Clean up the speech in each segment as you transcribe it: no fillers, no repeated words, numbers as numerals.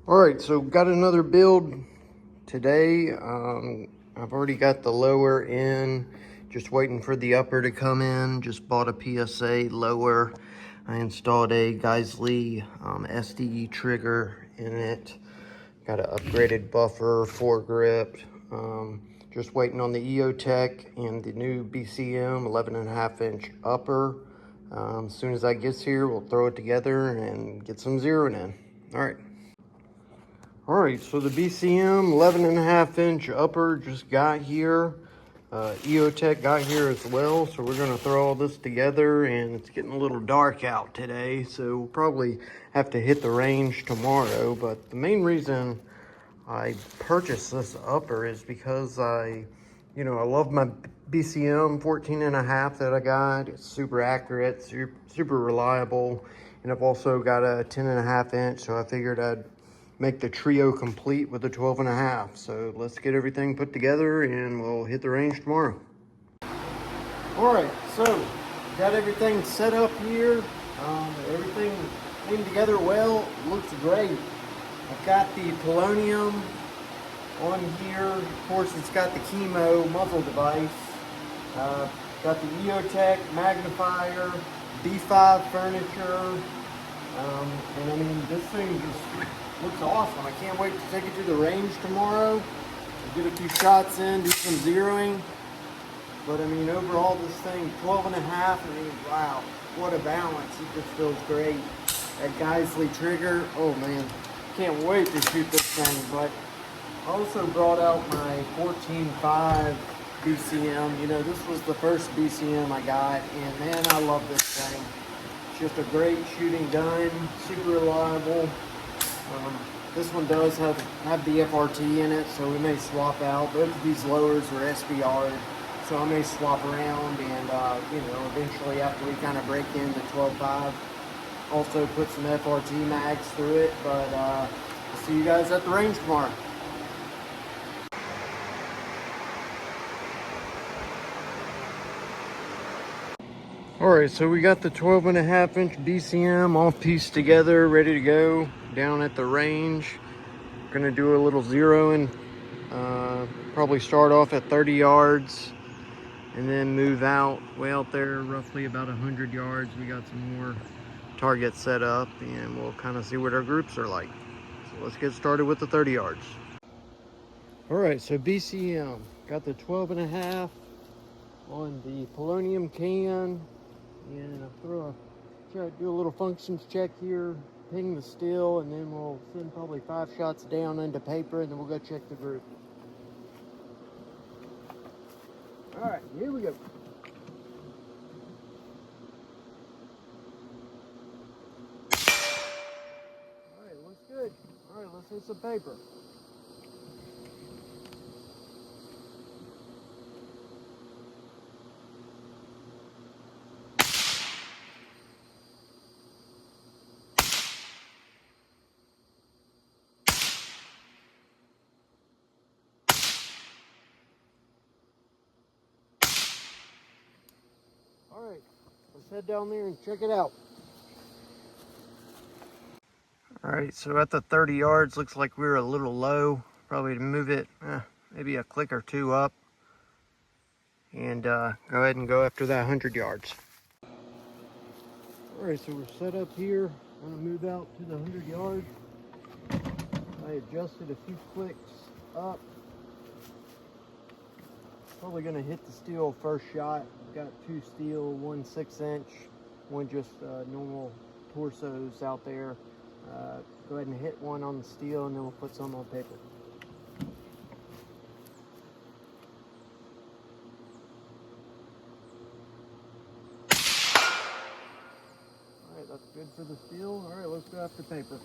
All right, so got another build today. I've already got the lower in, just waiting for the upper to come in. Just bought a PSA lower. I installed a Geisley SDE trigger in it. Got an upgraded buffer, foregrip. Just waiting on the EOTech and the new BCM 11.5-inch upper. As soon as that gets here, we'll throw it together and get some zeroing in. All right. All right, so the BCM 11.5-inch upper just got here. EOTech got here as well, so we're gonna throw all this together, and it's getting a little dark out today, so we'll probably have to hit the range tomorrow. But the main reason I purchased this upper is because I love my BCM 14.5 that I got. It's super accurate, super reliable, and I've also got a 10.5-inch, so I figured I'd make the trio complete with the 12.5. So let's get everything put together and we'll hit the range tomorrow. All right, so got everything set up here. Everything came together well. Looks great. I've got the polonium on here. Of course, it's got the chemo muzzle device. Got the EOTech magnifier, B5 furniture. And I mean, this thing just looks awesome. I can't wait to take it to the range tomorrow. Get a few shots in, do some zeroing. But I mean, overall, this thing, 12.5, I mean, wow, what a balance. It just feels great. That Geisley trigger, oh man, can't wait to shoot this thing. But I also brought out my 14.5 BCM. You know, this was the first BCM I got, and man, I love this thing. It's just a great shooting gun, super reliable. This one does have the FRT in it, so we may swap out. Both of these lowers are SBR, so I may swap around and, eventually after we kind of break in the 12.5, also put some FRT mags through it. But I'll see you guys at the range tomorrow. All right, so we got the 12.5-inch BCM all pieced together, ready to go down at the range. Gonna do a little zeroing. Probably start off at 30 yards and then move out way out there, roughly about 100 yards. We got some more targets set up and we'll kind of see what our groups are like. So let's get started with the 30 yards. All right, so BCM, got the 12.5 on the polonium can, and I'll try to do a little functions check here, ping the still, and then we'll send probably 5 shots down into paper, and then we'll go check the group. All right, here we go. All right, looks good. All right, let's hit some paper. All right, let's head down there and check it out. All right, so at the 30 yards, looks like we're a little low. Probably to move it maybe a click or two up and go ahead and go after that 100 yards. All right, so we're set up here. I'm gonna move out to the 100 yards. I adjusted a few clicks up. Probably gonna hit the steel first shot. Got 2 steel, 1 6-inch, one just normal torsos out there. Go ahead and hit one on the steel, and then we'll put some on paper. All right, that's good for the steel. All right, let's go after paper.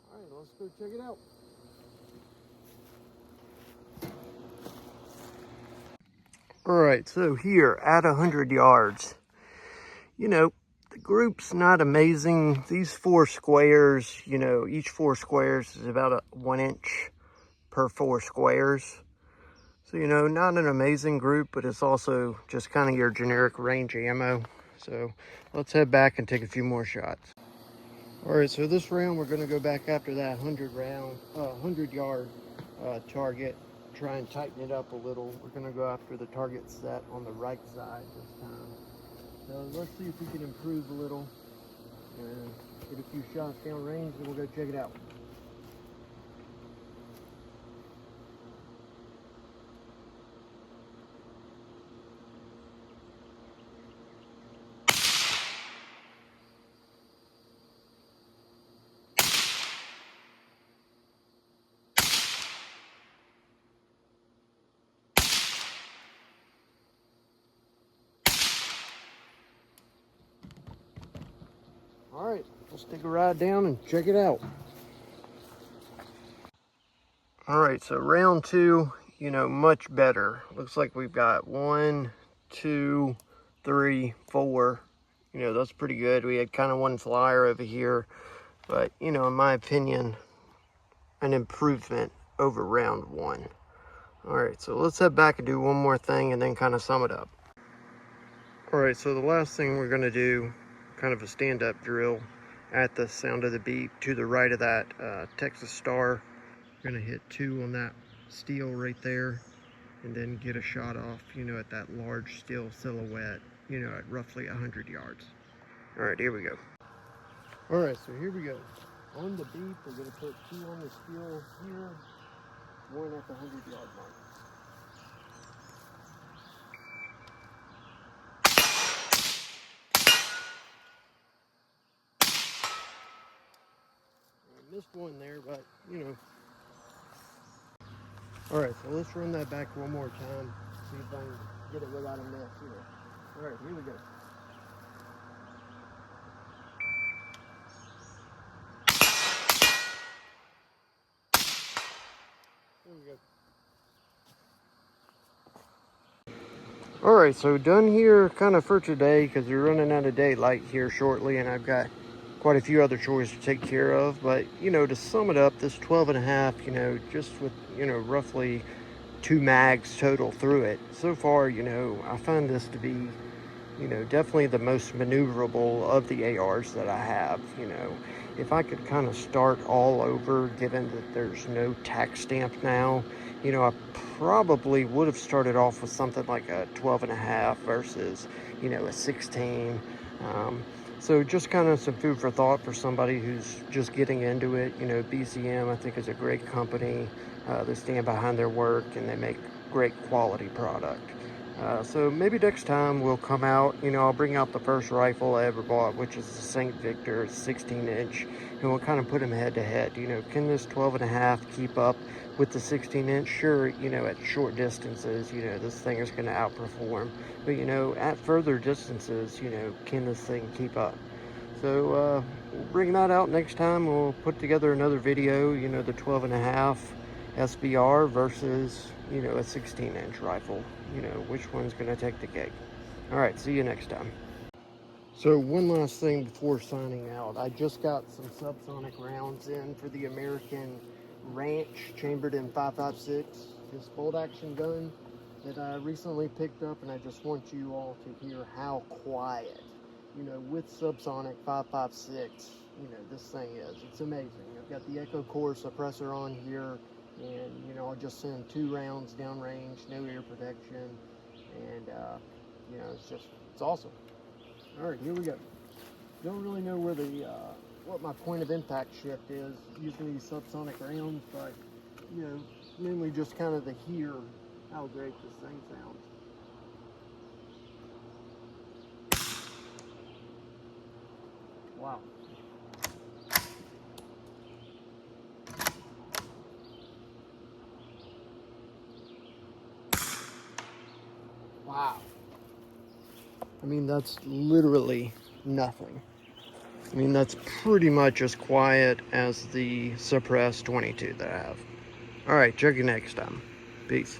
All right, let's go check it out. All right, so here at 100 yards, you know, the group's not amazing. These 4 squares, you know, each 4 squares is about 1 inch per 4 squares. So, you know, not an amazing group, but it's also just kind of your generic range ammo. So let's head back and take a few more shots. All right, so this round we're going to go back after that 100 yard target, try and tighten it up a little. We're going to go after the target set on the right side this time. So let's see if we can improve a little and get a few shots down range, and we'll go check it out. All right, let's take a ride down and check it out. All right, so round 2, you know, much better. Looks like we've got 1, 2, 3, 4. You know, that's pretty good. We had kind of one flyer over here, but, you know, in my opinion, an improvement over round 1. All right, so let's head back and do one more thing and then kind of sum it up. All right, so the last thing we're gonna do, kind of a stand-up drill at the sound of the beat to the right of that Texas Star. We're gonna hit 2 on that steel right there and then get a shot off, you know, at that large steel silhouette, you know, at roughly 100 yards. All right, here we go. All right, so here we go. On the beat, we're gonna put 2 on the steel here, 1 at the 100-yard mark. I missed one there, but, you know. All right, so let's run that back one more time, see if I can get it without a miss here. All right, here we go. There we go. All right, so done here kind of for today because we're running out of daylight here shortly and I've got quite a few other chores to take care of. But, you know, to sum it up, this 12.5, you know, just with, you know, roughly 2 mags total through it. So far, you know, I find this to be, you know, definitely the most maneuverable of the ARs that I have. You know, if I could kind of start all over, given that there's no tax stamp now, you know, I probably would have started off with something like a 12.5 versus, you know, a 16. So just kind of some food for thought for somebody who's just getting into it. You know, BCM I think is a great company. They stand behind their work and they make great quality product. So maybe next time we'll come out, you know, I'll bring out the first rifle I ever bought, which is the St. Victor 16-inch, and we'll kind of put them head to head. You know, can this 12.5 keep up with the 16-inch? Sure, you know, at short distances, you know, this thing is going to outperform. But, you know, at further distances, you know, can this thing keep up? So we'll bring that out next time. We'll put together another video, you know, the 12.5 SBR versus, you know, a 16-inch rifle. You know, which one's going to take the cake. All right, see you next time. So one last thing before signing out. I just got some subsonic rounds in for the American Ranch chambered in 5.56. This bolt action gun that I recently picked up, and I just want you all to hear how quiet, you know, with subsonic 5.56, you know, this thing is. It's amazing. I've got the Echo Core suppressor on here, and, you know, I'll just send 2 rounds downrange, no ear protection, and, you know, it's awesome. All right, here we go. Don't really know where the, what my point of impact shift is using these subsonic rounds, but, you know, mainly just kind of to hear how great this thing sounds. Wow. Wow. I mean, that's literally nothing. I mean, that's pretty much as quiet as the suppressed 22 that I have. All right, check you next time. Peace.